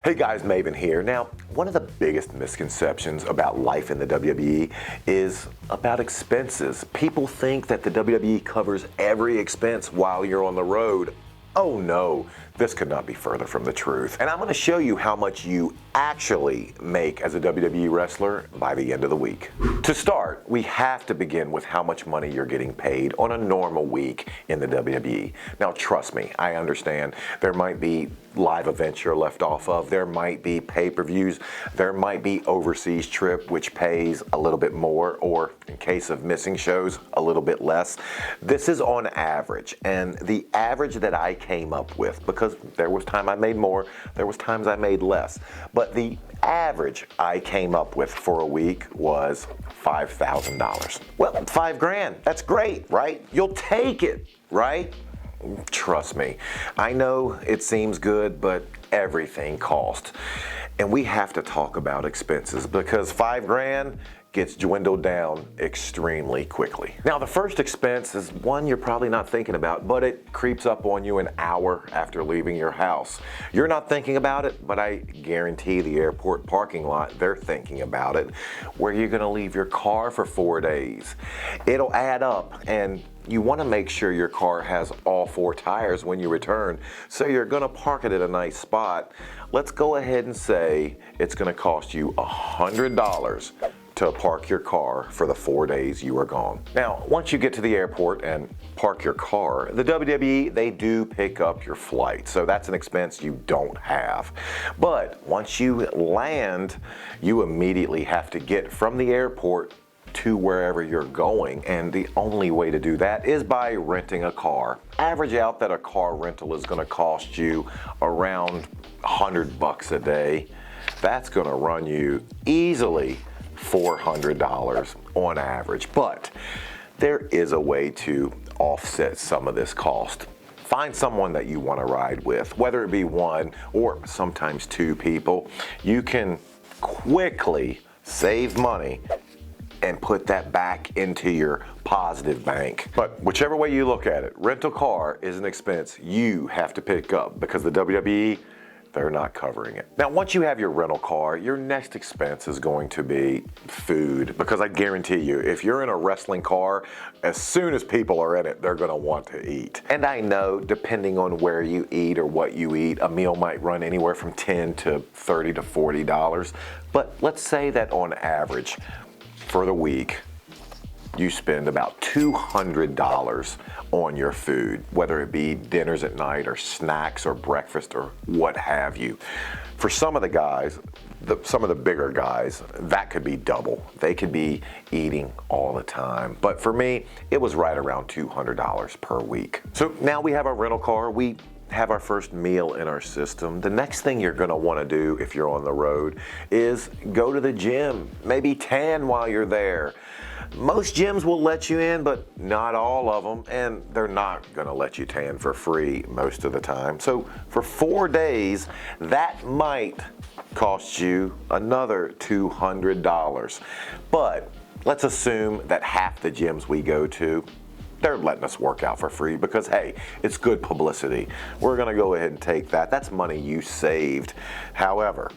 Hey guys, Maven here. Now, one of the biggest misconceptions about life in the WWE is about expenses. People think that the WWE covers every expense while you're on the road. Oh no, this could not be further from the truth. And I'm going to show you how much you actually make as a WWE wrestler by the end of the week. To start, we have to begin with how much money you're getting paid on a normal week in the WWE. Now trust me, I understand there might be live events you're left off of, there might be pay-per-views, there might be overseas trip which pays a little bit more, or in case of missing shows, a little bit less. This is on average, and the average that I came up with, because there was time I made more, there was times I made less, but the average I came up with for a week was $5,000. Well, $5,000, that's great, right? You'll take it, right? Trust me, I know it seems good, but everything costs. And we have to talk about expenses because $5,000 gets dwindled down extremely quickly. Now, the first expense is one you're probably not thinking about, but it creeps up on you an hour after leaving your house. You're not thinking about it, but I guarantee the airport parking lot, they're thinking about it. Where you're gonna leave your car for 4 days. It'll add up, and you want to make sure your car has all 4 tires when you return, so you're going to park it at a nice spot. Let's go ahead and say it's going to cost you $100 to park your car for the 4 days you are gone. Now, once you get to the airport and park your car, the WWE, they do pick up your flight, so that's an expense you don't have. But once you land, you immediately have to get from the airport to wherever you're going, and the only way to do that is by renting a car. Average out that a car rental is going to cost you around $100 a day. That's going to run you easily $400 on average, but there is a way to offset some of this cost. Find someone that you want to ride with, whether it be one or sometimes 2 people. You can quickly save money and put that back into your positive bank. But whichever way you look at it, rental car is an expense you have to pick up because the WWE, they're not covering it. Now, once you have your rental car, your next expense is going to be food, because I guarantee you, if you're in a wrestling car, as soon as people are in it, they're gonna want to eat. And I know, depending on where you eat or what you eat, a meal might run anywhere from $10 to $30 to $40. But let's say that on average, for the week, you spend about $200 on your food, whether it be dinners at night or snacks or breakfast or what have you. For some of the guys, some of the bigger guys, that could be double. They could be eating all the time. But for me, it was right around $200 per week. So now we have our rental car. We have our first meal in our system. The next thing you're gonna wanna do if you're on the road is go to the gym, maybe tan while you're there. Most gyms will let you in, but not all of them, and they're not gonna let you tan for free most of the time. So for 4 days, that might cost you another $200. But let's assume that half the gyms we go to, they're letting us work out for free because, hey, it's good publicity. We're gonna go ahead and take that. That's money you saved. However,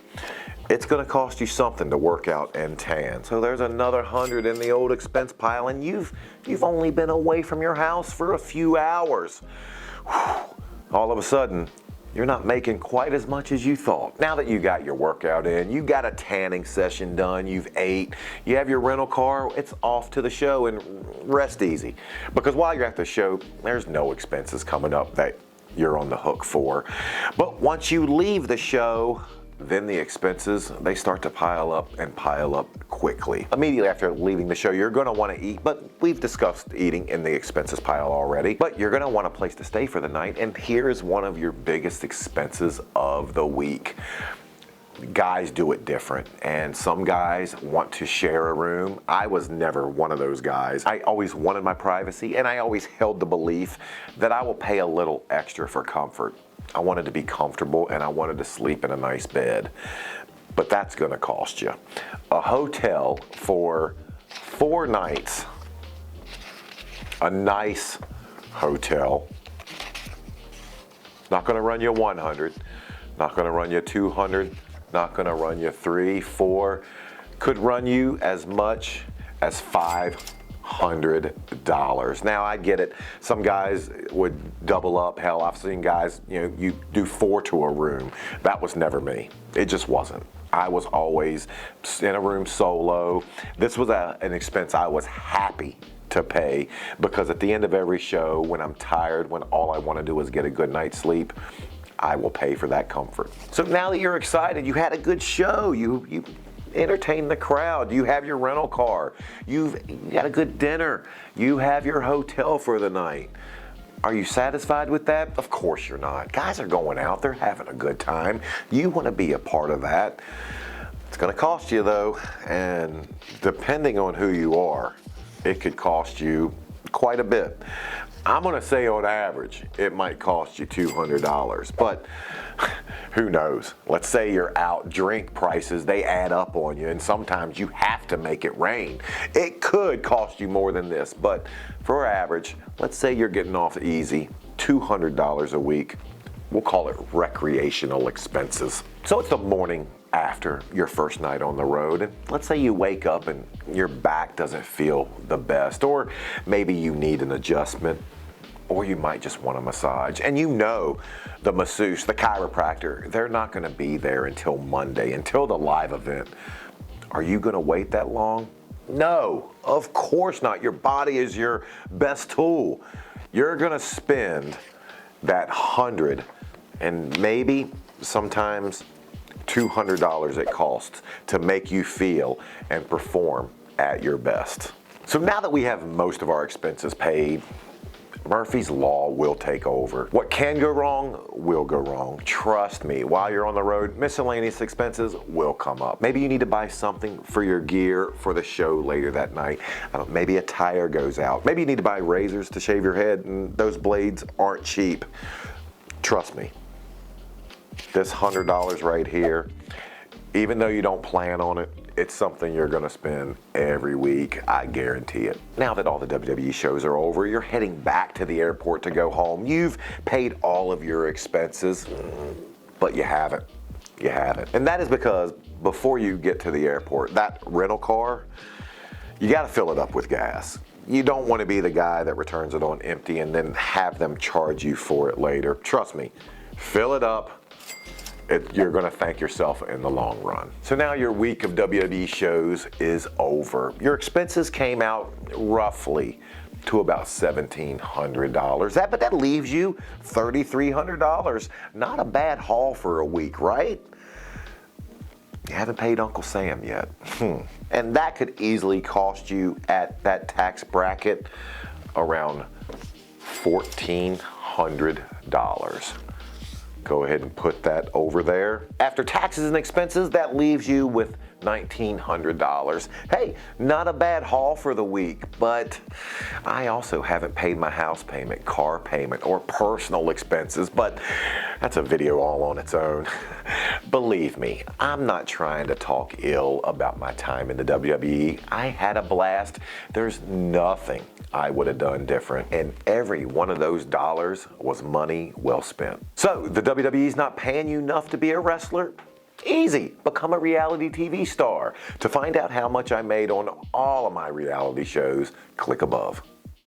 it's gonna cost you something to work out and tan. So there's another $100 in the old expense pile, and you've only been away from your house for a few hours. All of a sudden, you're not making quite as much as you thought. Now that you got your workout in, you got a tanning session done, you've ate, you have your rental car, it's off to the show and rest easy. Because while you're at the show, there's no expenses coming up that you're on the hook for. But once you leave the show, then the expenses, they start to pile up quickly. Immediately after leaving the show, you're gonna wanna eat, but we've discussed eating in the expenses pile already, but you're gonna want a place to stay for the night, and here's one of your biggest expenses of the week. Guys do it different, and some guys want to share a room. I was never one of those guys. I always wanted my privacy, and I always held the belief that I will pay a little extra for comfort. I wanted to be comfortable, and I wanted to sleep in a nice bed. But that's gonna cost you. A hotel for 4 nights, a nice hotel, not gonna run you 100, not going to run you 200, not going to run you 3, 4, could run you as much as $500. Now I get it. Some guys would double up. Hell, I've seen guys, you do 4 to a room. That was never me. It just wasn't. I was always in a room solo. This was an expense I was happy to pay, because at the end of every show, when I'm tired, when all I want to do is get a good night's sleep, I will pay for that comfort. So now that you're excited, you had a good show, you entertain the crowd, you have your rental car, you've got a good dinner, you have your hotel for the night. Are you satisfied with that? Of course you're not. Guys are going out, they're having a good time. You want to be a part of that. It's going to cost you though, and depending on who you are, it could cost you quite a bit. I'm going to say on average, it might cost you $200, but who knows? Let's say you're out, drink prices, they add up on you, and sometimes you have to make it rain. It could cost you more than this, but for average, let's say you're getting off easy, $200 a week. We'll call it recreational expenses. So it's the morning after your first night on the road, and let's say you wake up and your back doesn't feel the best, or maybe you need an adjustment, or you might just want a massage, and the masseuse, the chiropractor, they're not going to be there until Monday, until the live event. Are you going to wait that long? No, of course not. Your body is your best tool. You're going to spend that $100 and maybe sometimes $200 it costs to make you feel and perform at your best. So now that we have most of our expenses paid, Murphy's Law will take over. What can go wrong will go wrong. Trust me, while you're on the road, miscellaneous expenses will come up. Maybe you need to buy something for your gear for the show later that night. Maybe a tire goes out. Maybe you need to buy razors to shave your head, and those blades aren't cheap. Trust me, this $100 right here, even though you don't plan on it, it's something you're gonna spend every week, I guarantee it. Now that all the WWE shows are over, you're heading back to the airport to go home. You've paid all of your expenses, but you haven't. You haven't. And that is because before you get to the airport, that rental car, you gotta fill it up with gas. You don't want to be the guy that returns it on empty and then have them charge you for it later. Trust me, fill it up. You're going to thank yourself in the long run. So now your week of WWE shows is over. Your expenses came out roughly to about $1,700. But that leaves you $3,300. Not a bad haul for a week, right? You haven't paid Uncle Sam yet. And that could easily cost you at that tax bracket around $1,400. Go ahead and put that over there. After taxes and expenses, that leaves you with $1,900. Hey, not a bad haul for the week, but I also haven't paid my house payment, car payment, or personal expenses, but that's a video all on its own. Believe me, I'm not trying to talk ill about my time in the WWE. I had a blast. There's nothing I would have done different, and every one of those dollars was money well spent. So the WWE's not paying you enough to be a wrestler? Easy, become a reality TV star. To find out how much I made on all of my reality shows, click above.